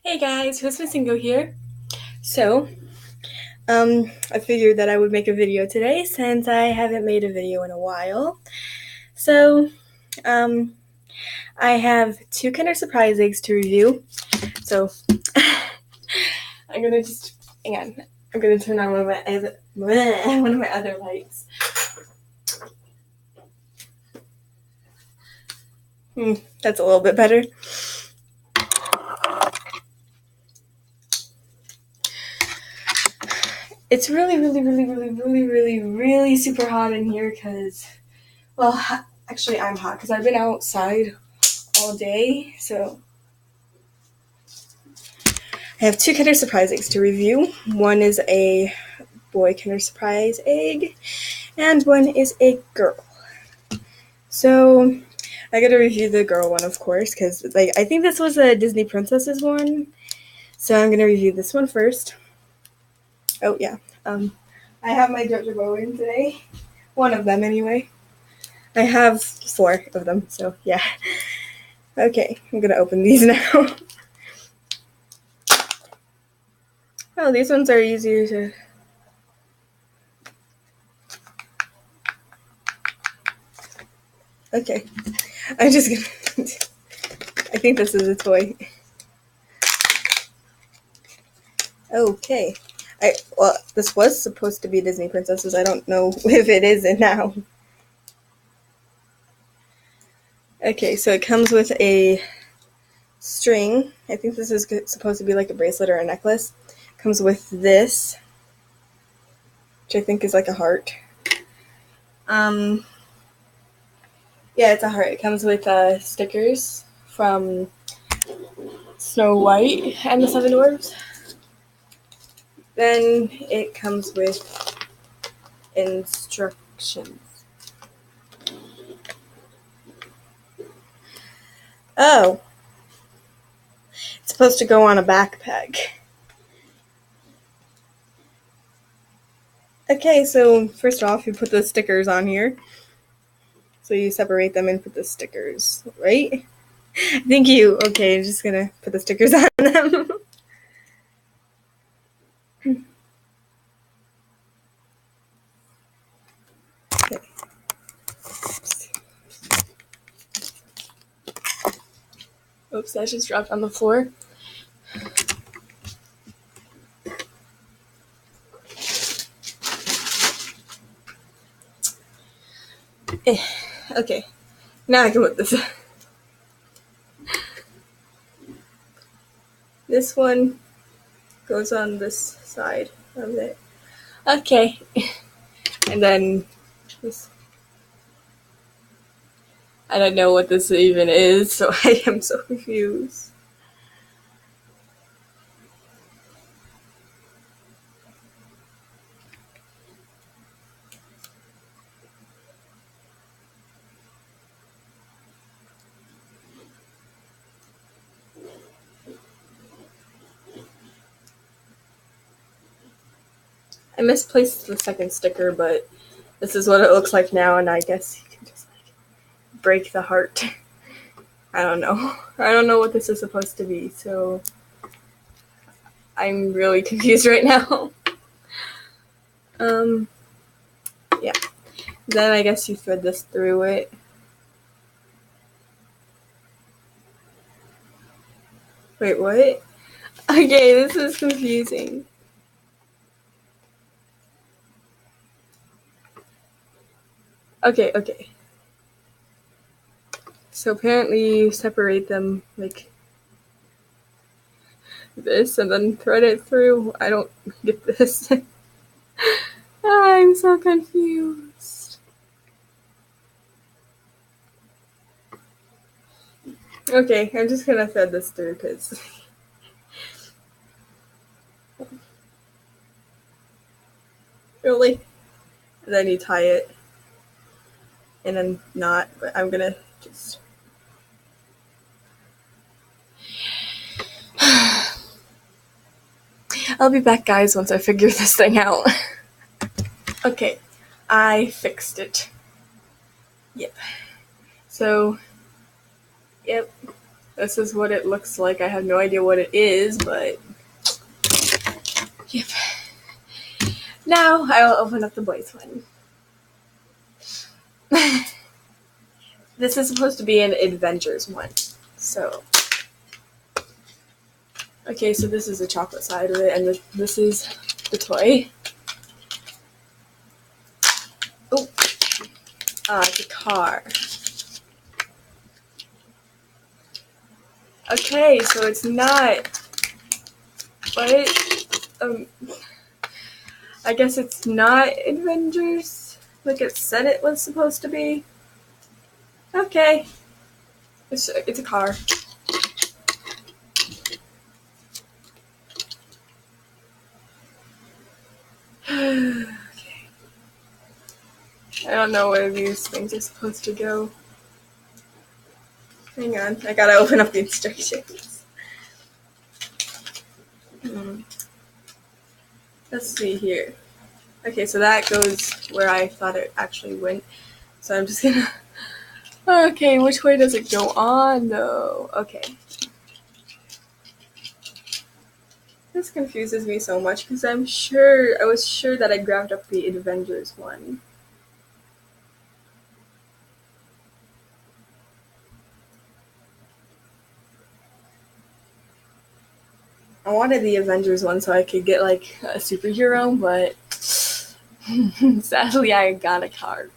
Hey guys, Who's Missing Go here. So, I figured that I would make a video today since I haven't made a video in a while. So, um, I have two Kinder Surprise eggs to review. So, I'm gonna just hang on. I'm gonna turn on one of my other lights. That's a little bit better. It's really super hot in here because, well, actually I'm hot because I've been outside all day, so I have two Kinder Surprise eggs to review. One is a boy Kinder Surprise egg, and one is a girl. So I gotta review the girl one, of course, because I think this was a Disney Princesses one. So I'm gonna review this one first. Oh yeah, I have my JoJo bow in today. One of them, anyway. I have 4 of them, so yeah. Okay, I'm gonna open these now. Oh, these ones are easier to. Okay, I'm just gonna. I think this is a toy. Okay. This was supposed to be Disney Princesses. I don't know if it isn't now. Okay, so it comes with a string. I think this is supposed to be like a bracelet or a necklace. It comes with this, which I think is like a heart. Yeah, it's a heart. It comes with stickers from Snow White and the Seven Dwarfs. Then it comes with instructions. Oh, it's supposed to go on a backpack. Okay, so first off, you put the stickers on here. So you separate them and put the stickers, right? Thank you. Okay, I'm just gonna put the stickers on them. Okay. Oops, that just dropped on the floor. Okay, now I can put this. This one goes on this side of it. Okay, and then this. I don't know what this even is, so I am so confused. I misplaced the second sticker, but this is what it looks like now, and I guess you can just break the heart. I don't know. I don't know what this is supposed to be, so I'm really confused right now. Yeah. Then I guess you thread this through it. Wait, what? Okay, this is confusing. Okay. So apparently you separate them like this and then thread it through. I don't get this. I'm so confused. Okay, I'm just gonna thread this through because. Really? And then you tie it. And then not, but I'm gonna just. I'll be back, guys, once I figure this thing out. Okay, I fixed it. Yep. So, yep. This is what it looks like. I have no idea what it is, but yep. Now I will open up the boys one. This is supposed to be an Avengers one. So, okay, so this is the chocolate side of it, and this is the toy. Oh, it's a car. Okay, so it's not. What? I guess it's not Avengers, like it said it was supposed to be. Okay. It's a car. Okay. I don't know where these things are supposed to go. Hang on, I gotta open up the instructions. Let's see here. Okay, so that goes where I thought it actually went. So I'm just gonna... Okay, which way does it go on, though? Okay. This confuses me so much because I was sure that I grabbed up the Avengers one. I wanted the Avengers one so I could get like a superhero, but sadly I got a card.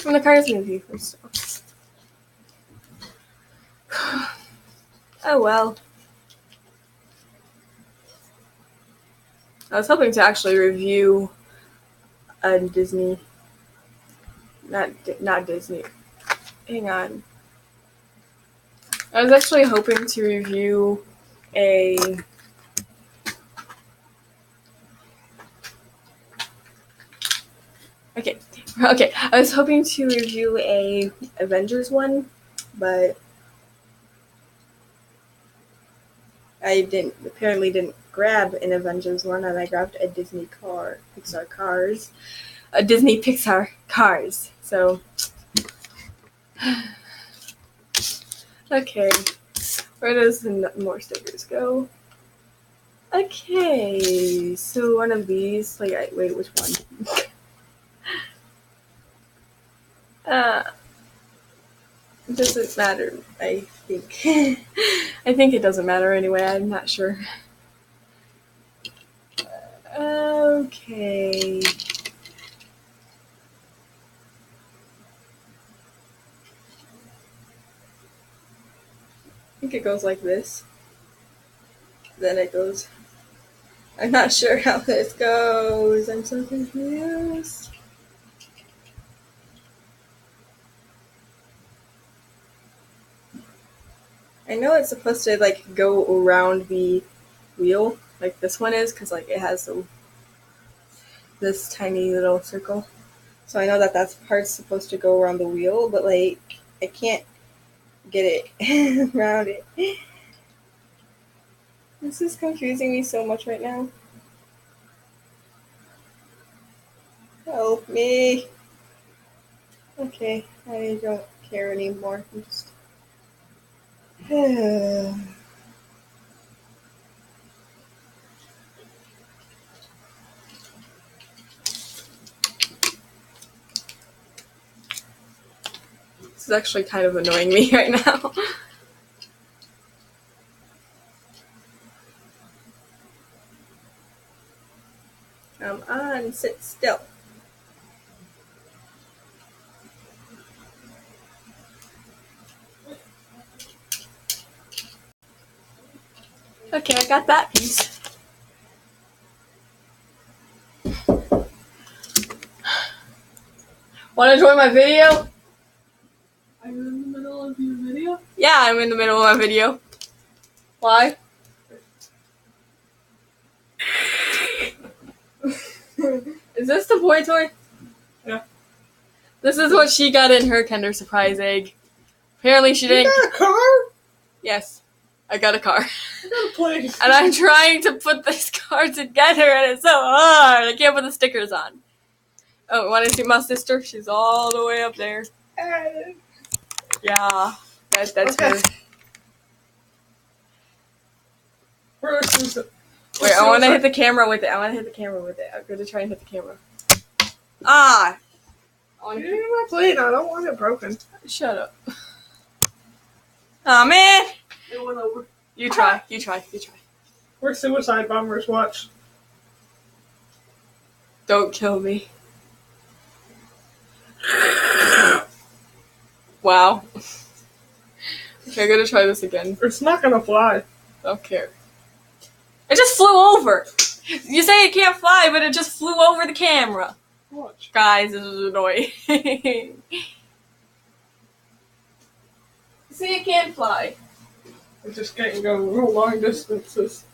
From the cards movie first. Oh well. I was hoping to actually review a Disney. Not Disney. Hang on. I was actually hoping to review a... Okay. I was hoping to review a Avengers one, but I apparently didn't grab an Avengers one, and I grabbed a Disney Pixar Cars. So, okay, where does the more stickers go? Okay, so one of these, wait, which one? It doesn't matter, I think. I think it doesn't matter anyway, I'm not sure. Okay. I think it goes like this. Then it goes... I'm not sure how this goes. I'm so confused. I know it's supposed to like go around the wheel, like this one is, because like it has this tiny little circle. So I know that part's supposed to go around the wheel, but like I can't get it around it. This is confusing me so much right now. Help me. Okay, I don't care anymore. I'm just... This is actually kind of annoying me right now. Come on, sit still. Okay, I got that piece. Want to join my video? Are you in the middle of your video? Yeah, I'm in the middle of my video. Why? Is this the boy toy? Yeah. This is what she got in her Kinder Surprise egg. Apparently she didn't... You got a car? Yes. I got a car. I got a plane. And I'm trying to put this car together and it's so hard. I can't put the stickers on. Oh, want to see my sister? She's all the way up there. Yeah, that's Okay. her. Wait, I want to hit the camera with it. I'm gonna try and hit the camera. Ah! Give me my plate. I don't want it broken. Shut up. Aw, man! It went over. You try. We're suicide bombers. Watch. Don't kill me. Wow. Okay, I gotta try this again. It's not gonna fly. Don't care. It just flew over! You say it can't fly, but it just flew over the camera. Watch. Guys, this is annoying. See, it can't fly. It just can't go long distances.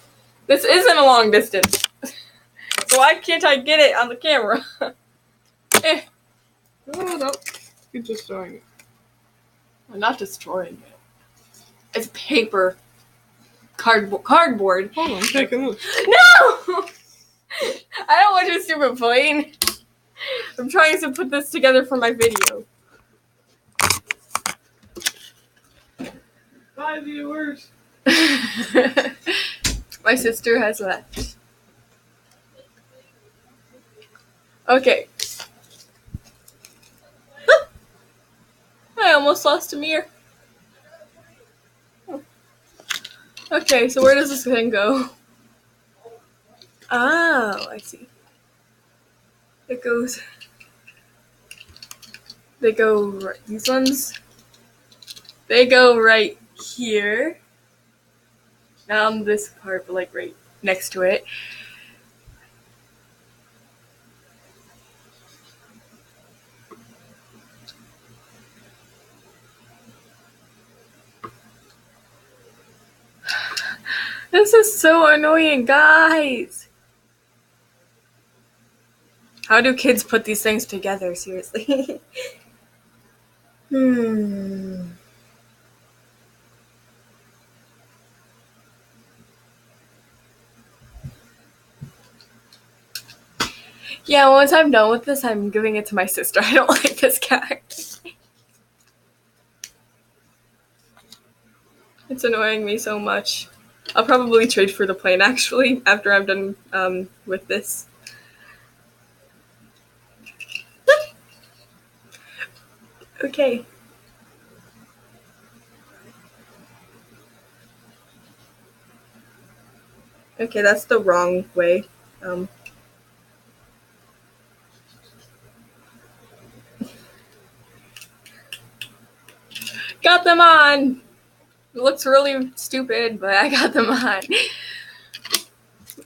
This isn't a long distance. So why can't I get it on the camera? Oh, no. You're just doing it. I'm not destroying it. It's paper. Cardboard. Hold on, I'm taking this. No! I don't want your stupid plane. I'm trying to put this together for my video. Bye, viewers. My sister has left. Okay. I almost lost a mirror. Okay, so where does this thing go? Oh, I see. It goes. They go right. These ones. They go right here. Not on this part, but like right next to it. This is so annoying, guys. How do kids put these things together? Seriously. Yeah, once I'm done with this, I'm giving it to my sister. I don't like this guy. It's annoying me so much. I'll probably trade for the plane, actually, after I'm done with this. Okay. Okay, that's the wrong way. Got them on! It looks really stupid, but I got them on.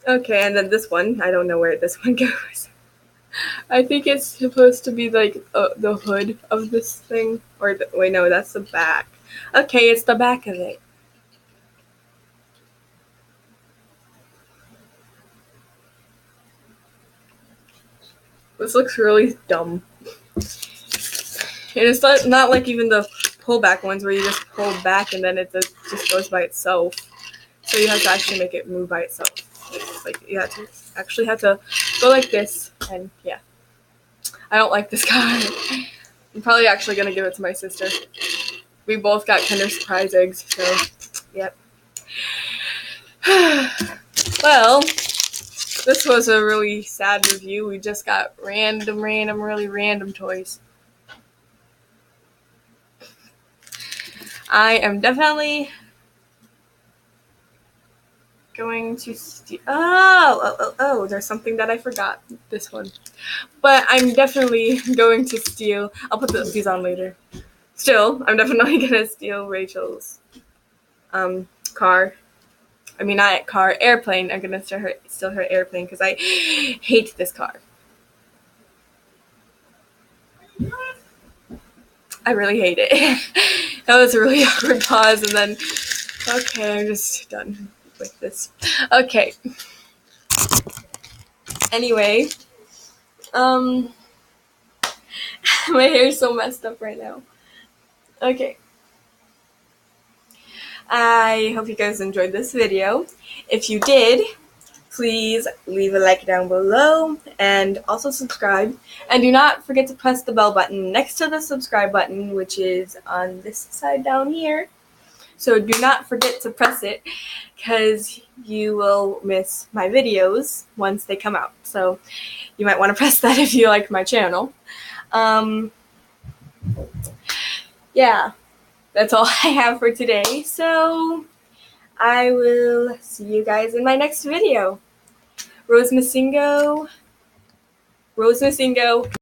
Okay, and then this one. I don't know where this one goes. I think it's supposed to be like the hood of this thing. Or, wait, no, that's the back. Okay, it's the back of it. This looks really dumb. And it's not like even the pullback ones where you just pull back and then it just goes by itself. So you have to actually make it move by itself. It's like you actually have to go like this, and yeah. I don't like this guy. I'm probably actually gonna give it to my sister. We both got Kinder Surprise eggs, so yep. Well, this was a really sad review. We just got really random toys. I am definitely going to steal. Oh, there's something that I forgot. This one. But I'm definitely going to steal. I'll put these on later. Still, I'm definitely going to steal Rachel's car. I mean, not car, airplane. I'm going to steal her airplane because I hate this car. I really hate it. That was a really awkward pause, and then, okay, I'm just done with this. Okay. Anyway, my hair's so messed up right now. Okay. I hope you guys enjoyed this video. If you did, please leave a like down below and also subscribe. And do not forget to press the bell button next to the subscribe button, which is on this side down here. So do not forget to press it, because you will miss my videos once they come out. So you might want to press that if you like my channel. Yeah, that's all I have for today. So I will see you guys in my next video. Rose Masingo.